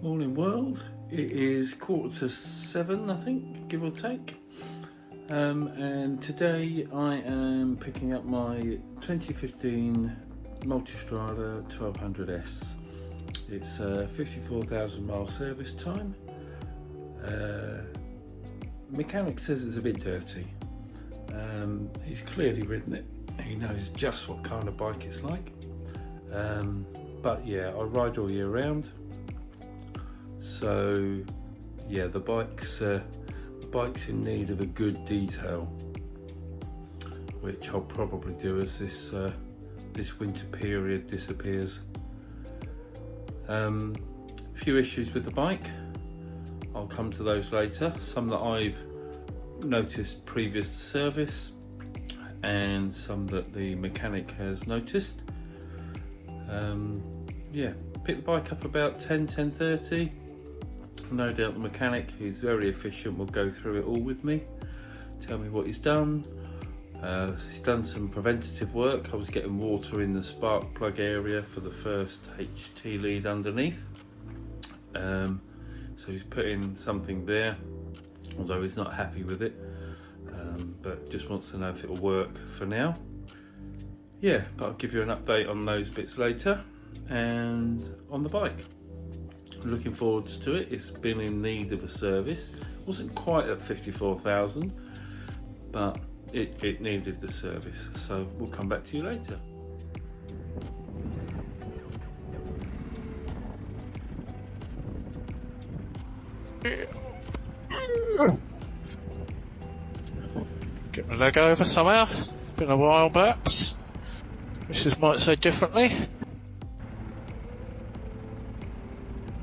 Morning world, it is 6:45 I think, give or take, and today I am picking up my 2015 Multistrada 1200S. It's a 54,000 mile service time. Mechanic says it's a bit dirty. He's clearly ridden it, he knows just what kind of bike it's like, but yeah, I ride all year round. So yeah, the bike's in need of a good detail, which I'll probably do as this winter period disappears. Few issues with the bike, I'll come to those later. Some that I've noticed previous to service, and some that the mechanic has noticed. Yeah, pick the bike up about 10:30. No doubt the mechanic, who's very efficient, will go through it all with me, tell me what he's done. He's done some preventative work. I was getting water in the spark plug area for the first HT lead underneath, so he's put in something there, although he's not happy with it, but just wants to know if it'll work for now. Yeah, but I'll give you an update on those bits later. And on the bike, looking forward to it. It's been in need of a service. Wasn't quite at 54,000, but it needed the service, so we'll come back to you later. Get my leg over somehow. Been a while perhaps. Mrs. might say differently.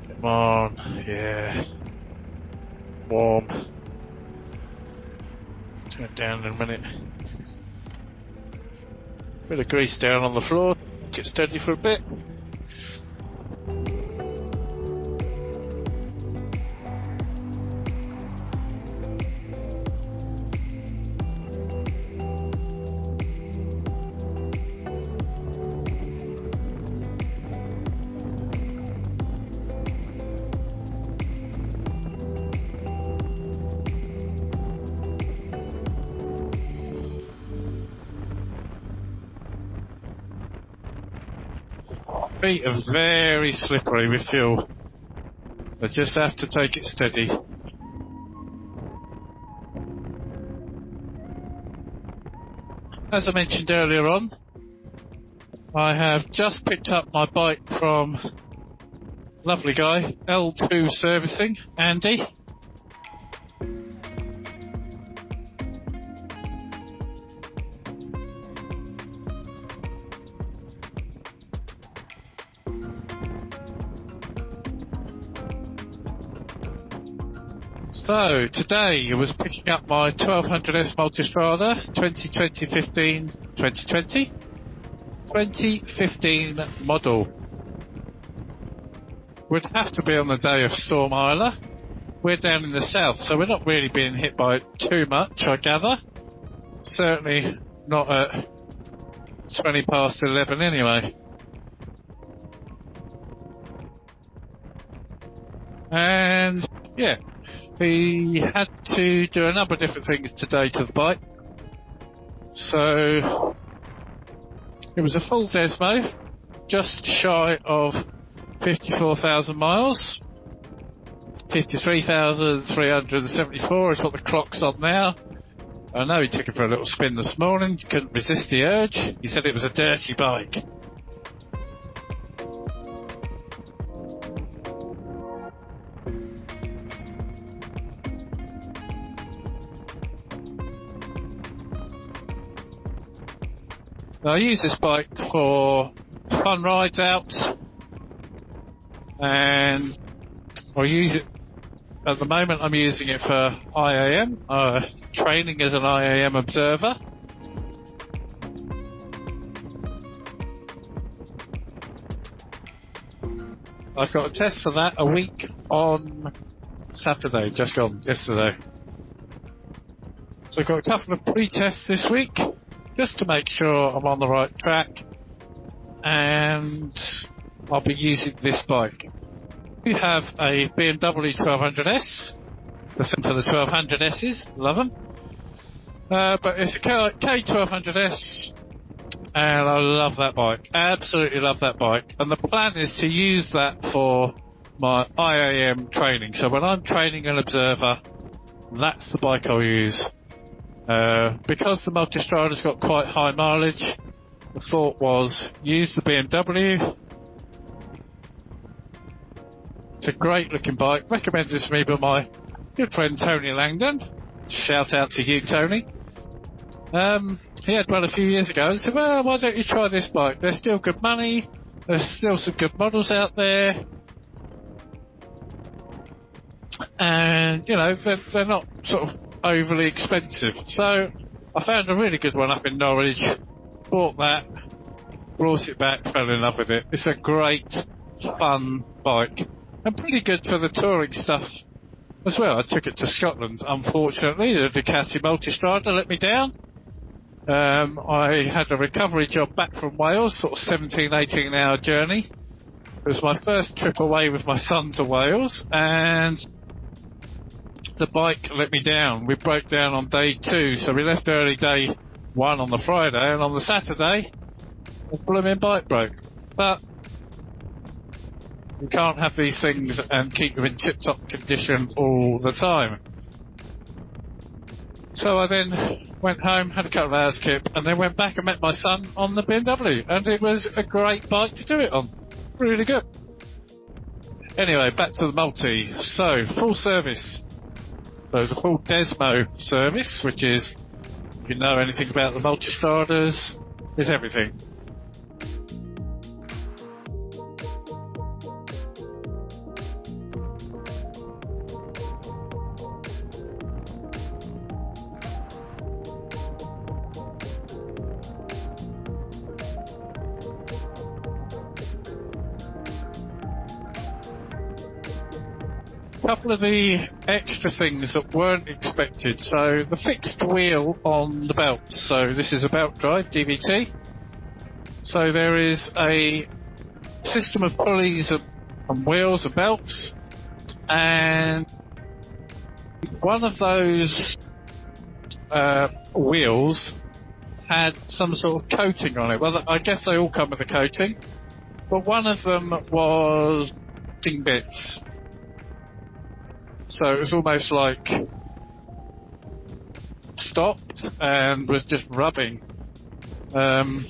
Come on, yeah. Warm. Turn it down in a minute. Bit of grease down on the floor. Get steady for a bit. Feet are very slippery with fuel. I just have to take it steady. As I mentioned earlier on, I have just picked up my bike from lovely guy, L2 Servicing, Andy. So, today I was picking up my 1200S Multistrada 2015 model. Would have to be on the day of Storm Isla. We're down in the south, so we're not really being hit by it too much, I gather. Certainly not at 20 past 11 anyway. And yeah, he had to do a number of different things today to the bike. So it was a full Desmo, just shy of 54,000 miles. 53,374 is what the clock's on now. I know he took it for a little spin this morning, couldn't resist the urge. He said it was a dirty bike. Now, I use this bike for fun rides out, and I use it, at the moment I'm using it for IAM, training as an IAM observer. I've got a test for that a week on Saturday, just gone, yesterday. So I've got a couple of pre-tests this week, just to make sure I'm on the right track, and I'll be using this bike. We have a BMW 1200S. It's the same for the 1200Ss. Love them. But it's a K1200S. And I love that bike. Absolutely love that bike. And the plan is to use that for my IAM training. So when I'm training an observer, that's the bike I'll use. Because the Multistrada's got quite high mileage, the thought was use the BMW. It's a great looking bike. Recommended to me by my good friend Tony Langdon. Shout out to you, Tony. He had one a few years ago and said, well, why don't you try this bike? There's still good money. There's still some good models out there. And, you know, they're not sort of overly expensive. So I found a really good one up in Norwich. Bought that. Brought it back. Fell in love with it. It's a great, fun bike. And pretty good for the touring stuff as well. I took it to Scotland. Unfortunately, the Ducati Multistrada let me down. I had a recovery job back from Wales, sort of 17, 18 hour journey. It was my first trip away with my son to Wales, and the bike let me down. We broke down on day 2, so we left early day 1 on the Friday, and on the Saturday, the blooming bike broke. But you can't have these things and keep them in tip-top condition all the time. So I then went home, had a couple of hours kip, and then went back and met my son on the BMW, and it was a great bike to do it on. Really good. Anyway, back to the Multi. So, full service. So it's a full Desmo service, which is, if you know anything about the Multistradas, is everything. Couple of the extra things that weren't expected. So the fixed wheel on the belts. So this is a belt drive DVT. So there is a system of pulleys and wheels and belts, and one of those wheels had some sort of coating on it. Well, I guess they all come with a coating, but one of them was bits. So it was almost like stopped and was just rubbing. Don't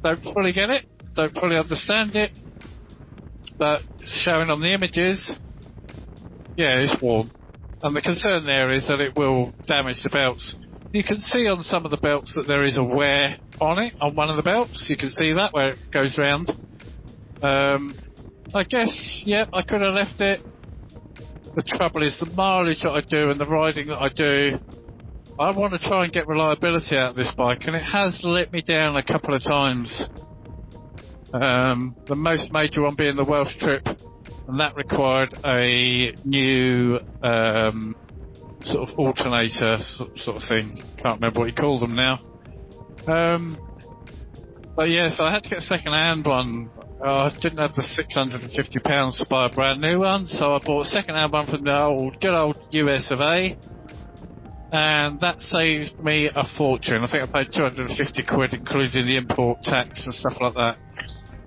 fully get it, don't fully understand it, but showing on the images, yeah, it's worn. And the concern there is that it will damage the belts. You can see on some of the belts that there is a wear on it, on one of the belts. You can see that where it goes round. I guess, yeah, I could have left it. The trouble is the mileage that I do and the riding that I do, I want to try and get reliability out of this bike, and it has let me down a couple of times. The most major one being the Welsh trip, and that required a new sort of alternator sort of thing. Can't remember what you call them now. But yeah, so I had to get a second-hand one. I didn't have the £650 to buy a brand new one, so I bought a second-hand one from the good old US of A, and that saved me a fortune. I think I paid 250 quid, including the import tax and stuff like that.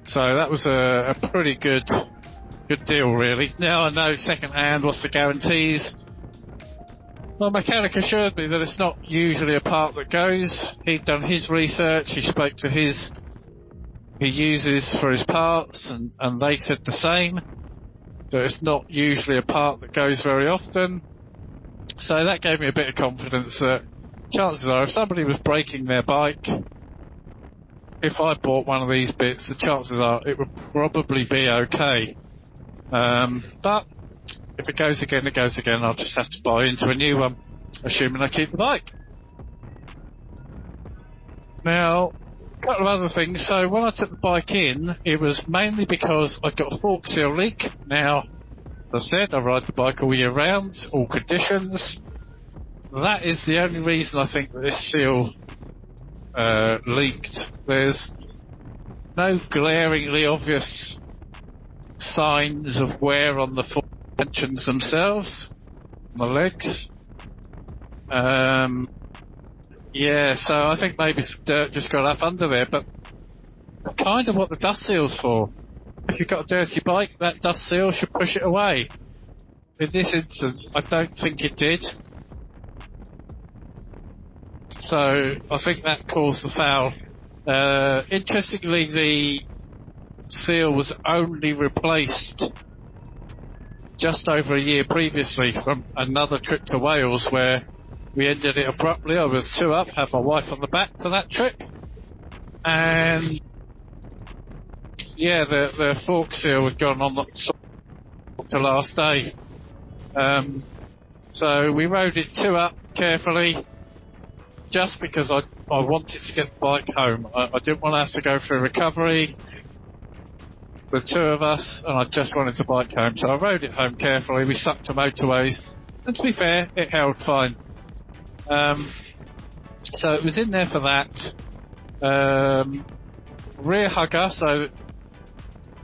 So that was a pretty good deal, really. Now I know second-hand, what's the guarantees? My mechanic assured me that it's not usually a part that goes. He'd done his research, he spoke to he uses for his parts, and they said the same, that it's not usually a part that goes very often. So that gave me a bit of confidence that chances are if somebody was breaking their bike, if I bought one of these bits, the chances are it would probably be okay. But if it goes again, it goes again. I'll just have to buy into a new one, assuming I keep the bike. Now, a couple of other things. So when I took the bike in, it was mainly because I got a fork seal leak. Now, as I said, I ride the bike all year round, all conditions. That is the only reason I think that this seal leaked. There's no glaringly obvious signs of wear on the suspensions themselves, on the legs. Yeah, so I think maybe some dirt just got up under there, but kind of what the dust seal's for. If you've got a dirty bike, that dust seal should push it away. In this instance, I don't think it did. So I think that caused the foul. Interestingly, the seal was only replaced just over a year previously from another trip to Wales where we ended it abruptly. I was 2 up, had my wife on the back for that trip, and yeah, the fork seal had gone on the last day. So we rode it 2 up carefully, just because I wanted to get the bike home. I didn't want to have to go through recovery with 2 of us, and I just wanted the bike home. So I rode it home carefully. We stuck to motorways, and to be fair, it held fine. So it was in there for that. Rear hugger, so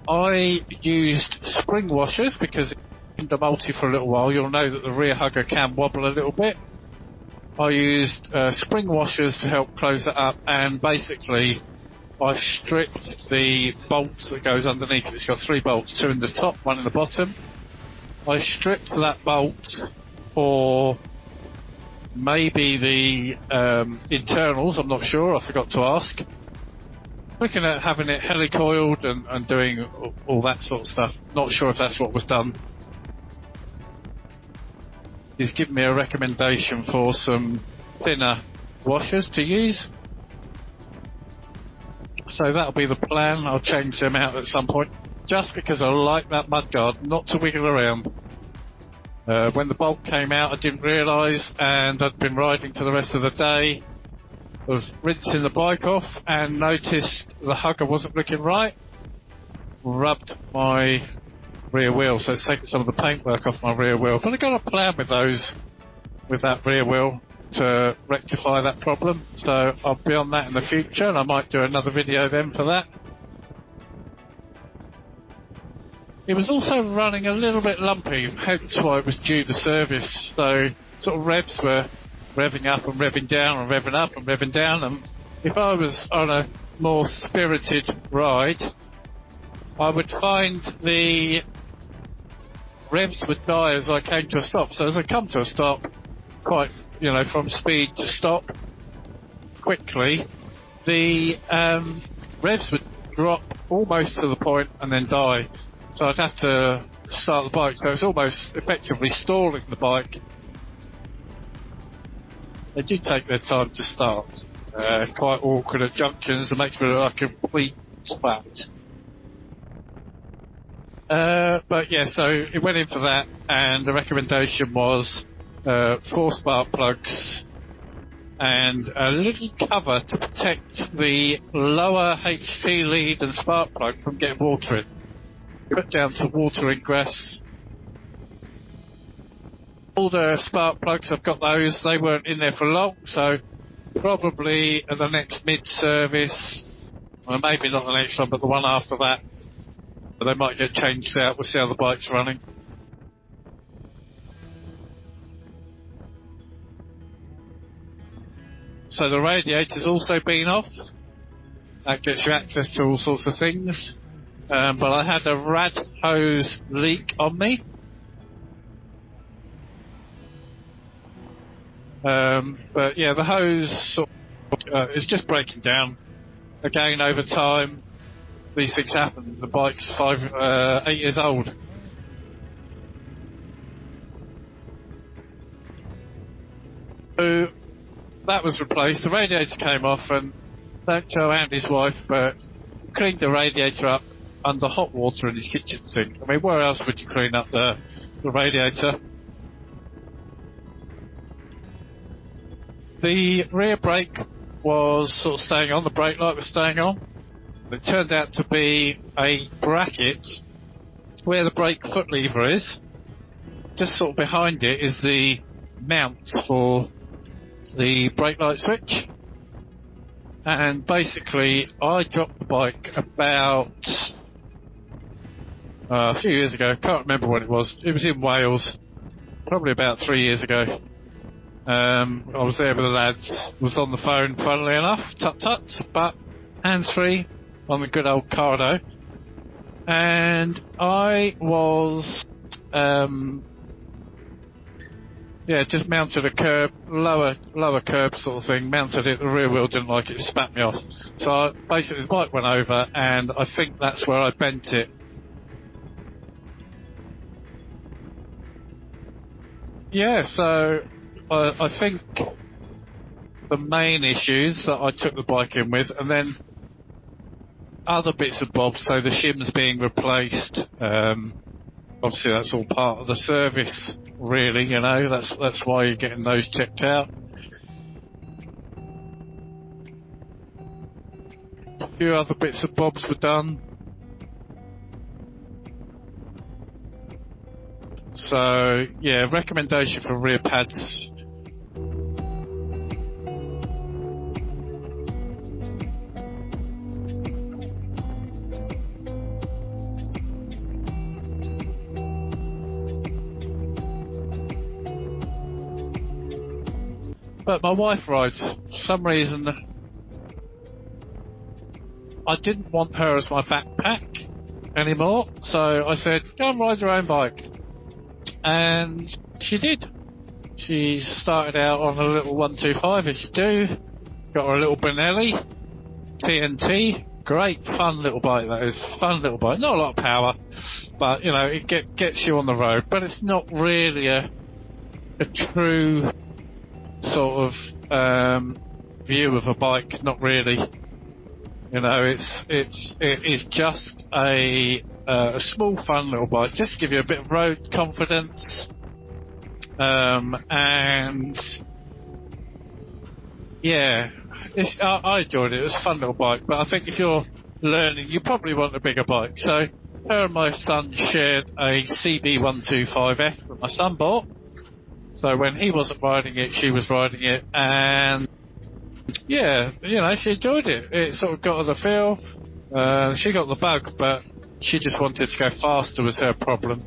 I used spring washers because in the multi for a little while, you'll know that the rear hugger can wobble a little bit. I used spring washers to help close it up, and basically I stripped the bolts that goes underneath it. It's got 3 bolts, 2 in the top, 1 in the bottom. I stripped that bolt for maybe the internals, I'm not sure, I forgot to ask. Looking at having it helicoiled and doing all that sort of stuff. Not sure if that's what was done. He's given me a recommendation for some thinner washers to use. So that'll be the plan. I'll change them out at some point. Just because I like that mudguard not to wiggle around. When the bolt came out, I didn't realise, and I'd been riding for the rest of the day. I was rinsing the bike off and noticed the hugger wasn't looking right. Rubbed my rear wheel, so it's taken some of the paintwork off my rear wheel. But I got a plan with that rear wheel to rectify that problem. So I'll be on that in the future, and I might do another video then for that. It was also running a little bit lumpy, hence why it was due the service. So sort of revs were revving up and revving down and revving up and revving down. And if I was on a more spirited ride, I would find the revs would die as I came to a stop. So as I come to a stop, quite, from speed to stop quickly, the revs would drop almost to the point and then die. So I'd have to start the bike. So it's almost effectively stalling the bike. They do take their time to start. Quite awkward at junctions and makes me look like a complete twat. But yeah, so it went in for that, and the recommendation was 4 spark plugs and a little cover to protect the lower HT lead and spark plug from getting water in. Put down to water ingress. All the spark plugs, I've got those. They weren't in there for long, so probably at the next mid-service, or maybe not the next one, but the one after that, but they might get changed out. We'll see how the bike's running. So the radiator's also been off. That gets you access to all sorts of things. But I had a rad hose leak on me. But yeah, the hose is just breaking down. Again, over time, these things happen. The bike's 8 years old. So that was replaced. The radiator came off, and don't tell Andy's wife, but cleaned the radiator up under hot water in his kitchen sink. I mean, where else would you clean up the radiator? The rear brake was sort of staying on, the brake light was staying on. It turned out to be a bracket where the brake foot lever is. Just sort of behind it is the mount for the brake light switch. And basically, I dropped the bike about a few years ago. Can't remember when it was. It was in Wales, probably about 3 years ago. I was there with the lads. Was on the phone, funnily enough, tut, but hands-free on the good old Cardo. And I was, just mounted a curb, lower curb sort of thing, mounted it, the rear wheel didn't like it, spat me off. So basically the bike went over, and I think that's where I bent it. Yeah, so I think the main issues that I took the bike in with, and then other bits and bobs, so the shims being replaced, obviously that's all part of the service, really, you know, that's why you're getting those checked out. A few other bits and bobs were done. So, yeah, recommendation for rear pads. But my wife rides. For some reason, I didn't want her as my backpack anymore, so I said, go and ride your own bike. And she did. She started out on a little 125, as you do. Got her a little Benelli TNT. Great, fun little bike, that is. Fun little bike. Not a lot of power, but, you know, it gets you on the road. But it's not really a true sort of view of a bike. Not really. You know, it is just a small, fun little bike, just to give you a bit of road confidence, and yeah, I enjoyed it. It was a fun little bike, but I think if you're learning, you probably want a bigger bike. So her and my son shared a CB125F that my son bought. So when he wasn't riding it, she was riding it, and yeah, you know, she enjoyed it. It sort of got her the feel. She got the bug, but she just wanted to go faster was her problem.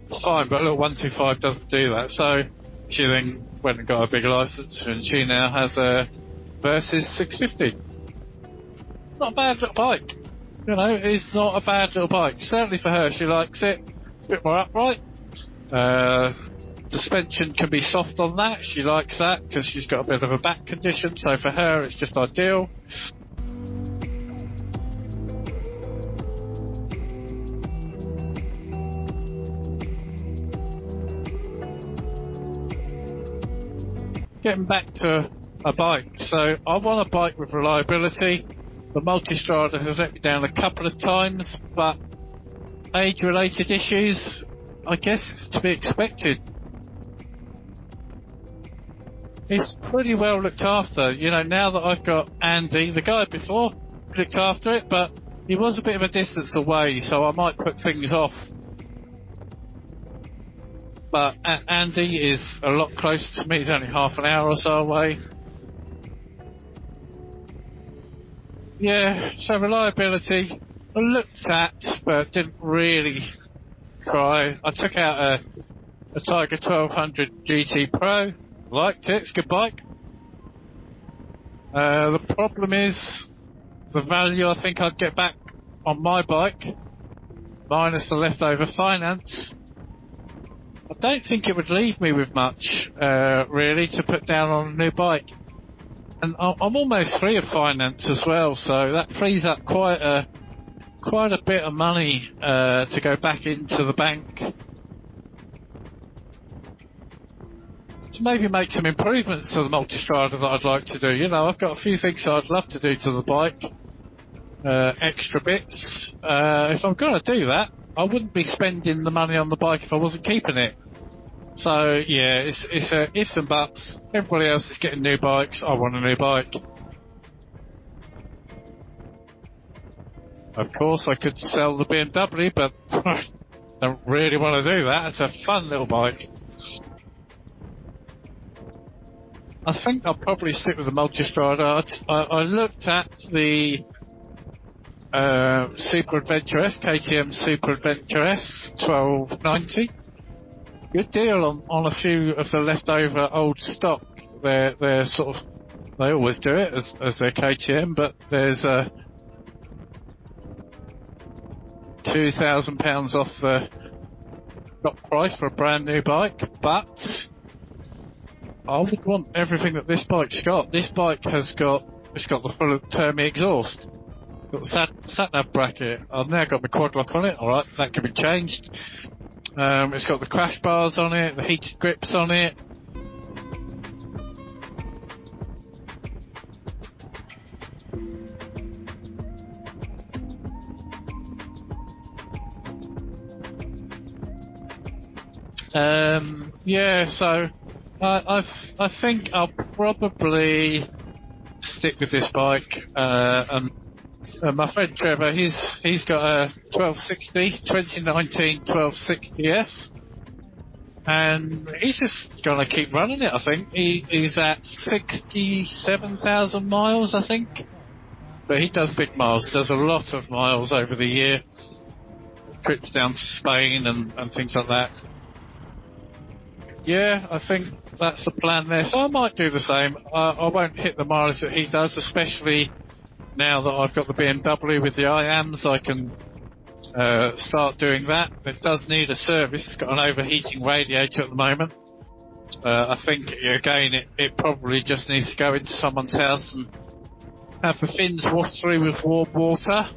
It's fine, but a little 125 doesn't do that. So she then went and got a big license, and she now has a Versys 650. Not a bad little bike. You know, it's not a bad little bike. Certainly for her, she likes it. It's a bit more upright. Suspension can be soft on that. She likes that because she's got a bit of a back condition, so for her it's just ideal. Getting back to a bike, so I want a bike with reliability. The Multistrada has let me down a couple of times, but age-related issues, I guess it's to be expected. It's pretty well looked after. You know, now that I've got Andy, the guy before looked after it, but he was a bit of a distance away, so I might put things off. But Andy is a lot closer to me. He's only half an hour or so away. Yeah, so reliability, I looked at, but didn't really try. I took out a Tiger 1200 GT Pro. Liked it, it's a good bike. The problem is the value I think I'd get back on my bike, minus the leftover finance. I don't think it would leave me with much, really, to put down on a new bike. And I'm almost free of finance as well, so that frees up quite a bit of money to go back into the bank. To maybe make some improvements to the Multistrada that I'd like to do. You know, I've got a few things I'd love to do to the bike, extra bits. If I'm going to do that, I wouldn't be spending the money on the bike if I wasn't keeping it. So yeah, it's ifs and buts. Everybody else is getting new bikes. I want a new bike. Of course, I could sell the BMW, but don't really want to do that. It's a fun little bike. I think I'll probably stick with the Multistrada. I looked at the Super Adventure S, KTM Super Adventure S, 1290. Good deal on a few of the leftover old stock. They're sort of, they always do it as their KTM, but there's £2,000 off the stock price for a brand new bike, but I would want everything that this bike's got. This bike it's got the full Termi exhaust. Got the sat nav bracket. I've now got my quad lock on it. Alright, that can be changed. It's got the crash bars on it, the heated grips on it. Yeah, so I think I'll probably stick with this bike. And my friend Trevor, he's got a 2019 1260S, and he's just gonna keep running it. I think he's at 67,000 miles, I think, but he does big miles. He does a lot of miles over the year, trips down to Spain and things like that. Yeah, I think that's the plan there. So I might do the same. I won't hit the mileage that he does, especially now that I've got the BMW with the IAMs. I can start doing that. It does need a service. It's got an overheating radiator at the moment. I think, again, it probably just needs to go into someone's house and have the fins washed through with warm water.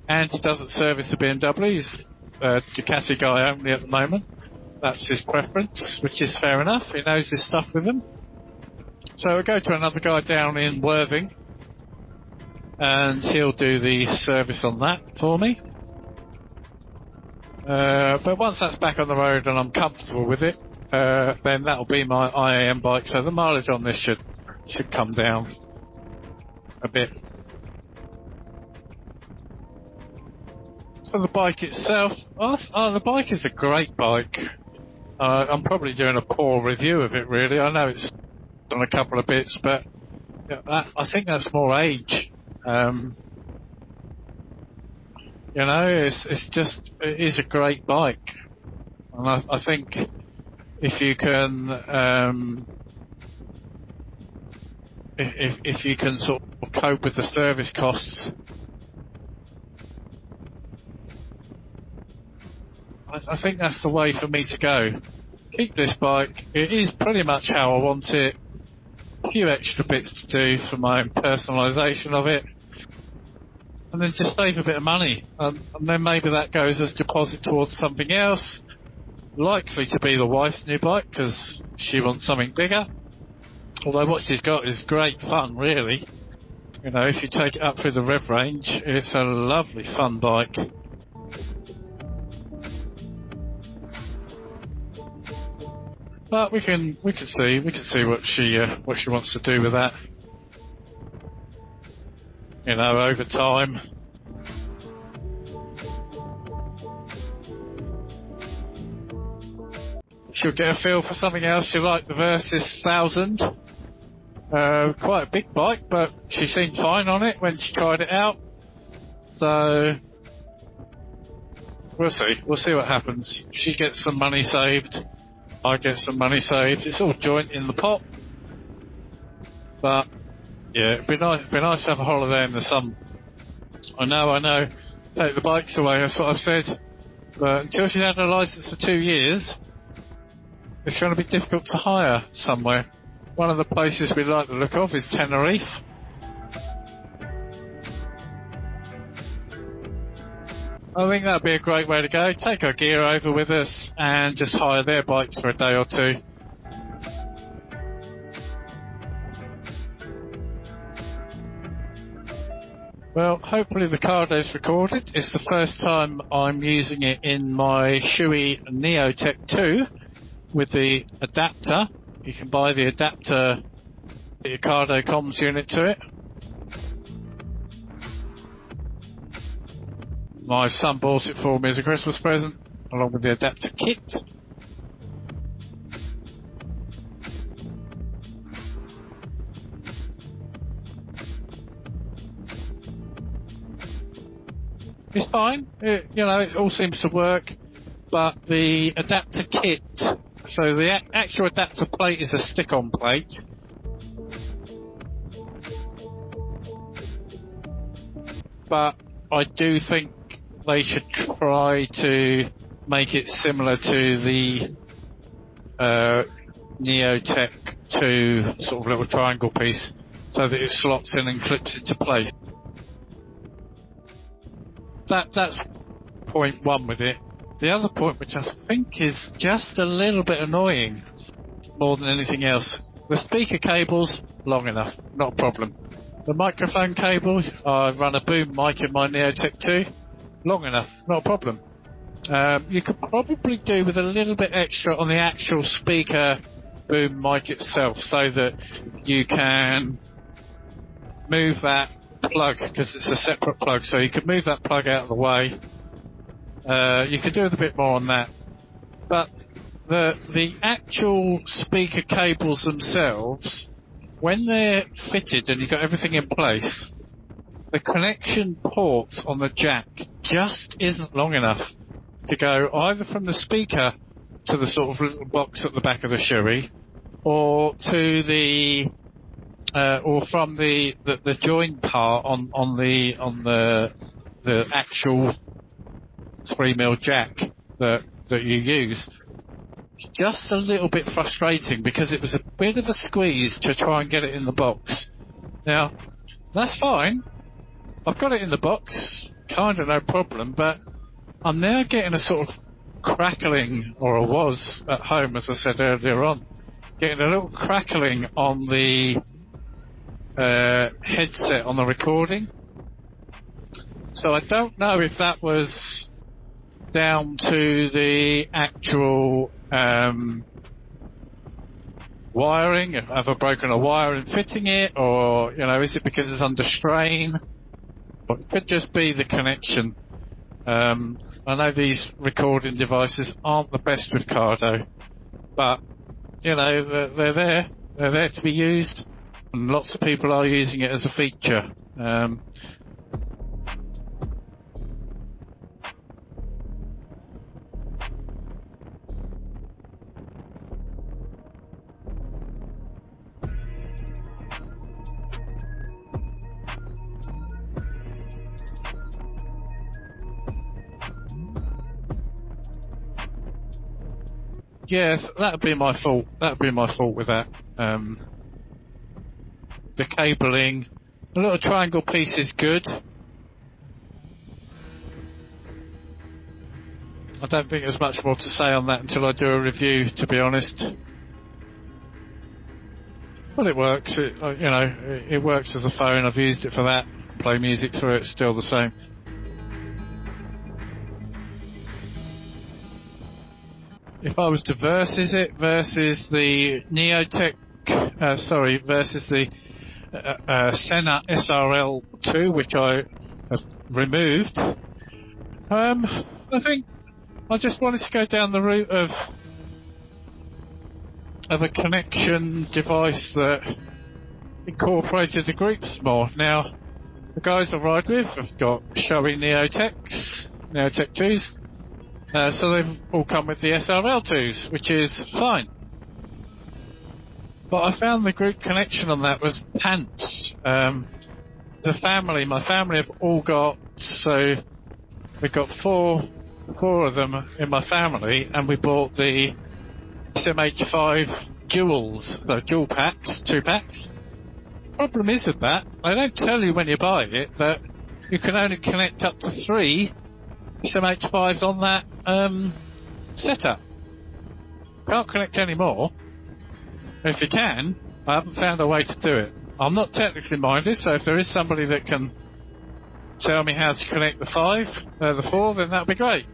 And he doesn't service the BMW. He's a Ducati guy only at the moment. That's his preference, which is fair enough. He knows his stuff with them. So we'll go to another guy down in Worthing, and he'll do the service on that for me. But once that's back on the road and I'm comfortable with it, then that'll be my IAM bike. So the mileage on this should come down a bit. For the bike itself, the bike is a great bike. I'm probably doing a poor review of it, really. I know it's done a couple of bits, but I think that's more age. It's just, it is a great bike, and I think if you can, if you can sort of cope with the service costs, I think that's the way for me to go. Keep this bike. It is pretty much how I want it. A few extra bits to do for my own personalisation of it. And then just save a bit of money. And then maybe that goes as deposit towards something else. Likely to be the wife's new bike, because she wants something bigger. Although what she's got is great fun, really. You know, if you take it up through the rev range, it's a lovely fun bike. But we can see what she wants to do with that. You know, over time. She'll get a feel for something else. She'll like the Versys 1000. Quite a big bike, but she seemed fine on it when she tried it out. So we'll see. We'll see what happens. She gets some money saved. I get some money saved. It's all joint in the pot. But yeah, it'd be nice to have a holiday in the sun. I know. Take the bikes away, that's what I've said. But until she's had her licence for 2 years, it's going to be difficult to hire somewhere. One of the places we like the look of is Tenerife. I think that'd be a great way to go. Take our gear over with us and just hire their bikes for a day or two. Well, hopefully the Cardo's recorded. It's the first time I'm using it in my Shui Neotech 2 with the adapter. You can buy the adapter, the Cardo comms unit to it. My son bought it for me as a Christmas present, along with the adapter kit. It's fine. It all seems to work. But the adapter kit, so the actual adapter plate is a stick-on plate. But I do think they should try to make it similar to the Neotech 2 sort of little triangle piece, so that it slots in and clips into place. That's point one with it. The other point, which I think is just a little bit annoying, more than anything else, the speaker cable's long enough, not a problem. The microphone cable, I run a boom mic in my Neotech 2, long enough, not a problem. You could probably do with a little bit extra on the actual speaker boom mic itself, so that you can move that plug, because it's a separate plug, so you could move that plug out of the way. You could do with a bit more on that. But the actual speaker cables themselves, when they're fitted and you've got everything in place, the connection port on the jack just isn't long enough to go either from the speaker to the sort of little box at the back of the Shui, or to the or from the join part on the actual 3mm jack that you use. It's just a little bit frustrating because it was a bit of a squeeze to try and get it in the box. Now, that's fine. I've got it in the box, kind of no problem, but I'm now getting a sort of crackling, or I was at home, as I said earlier on, getting a little crackling on the headset on the recording. So I don't know if that was down to the actual wiring, have I broken a wire in fitting it, or, is it because it's under strain? Or it could just be the connection. I know these recording devices aren't the best with Cardo, but, they're there. They're there to be used, and lots of people are using it as a feature. Yes, that'd be my fault. That'd be my fault with that. The cabling, the little triangle piece is good. I don't think there's much more to say on that until I do a review, to be honest. Well, it works. It works as a phone. I've used it for that. Play music through it. It's still the same. If I was to versus the Neotech, versus the Sena SRL2, which I have removed, I think I just wanted to go down the route of a connection device that incorporated the groups more. Now, the guys I ride with have got Shui Neotech 2s. So they've all come with the SRL2s, which is fine. But I found the group connection on that was pants. My family have all got, so we've got four of them in my family, and we bought the SMH5 duals, so dual packs, 2 packs. Problem is with that, they don't tell you when you buy it that you can only connect up to 3 SMH5s on that setup. Can't connect any more. If you can, I haven't found a way to do it. I'm not technically minded, so if there is somebody that can tell me how to connect the 4, then that'd be great.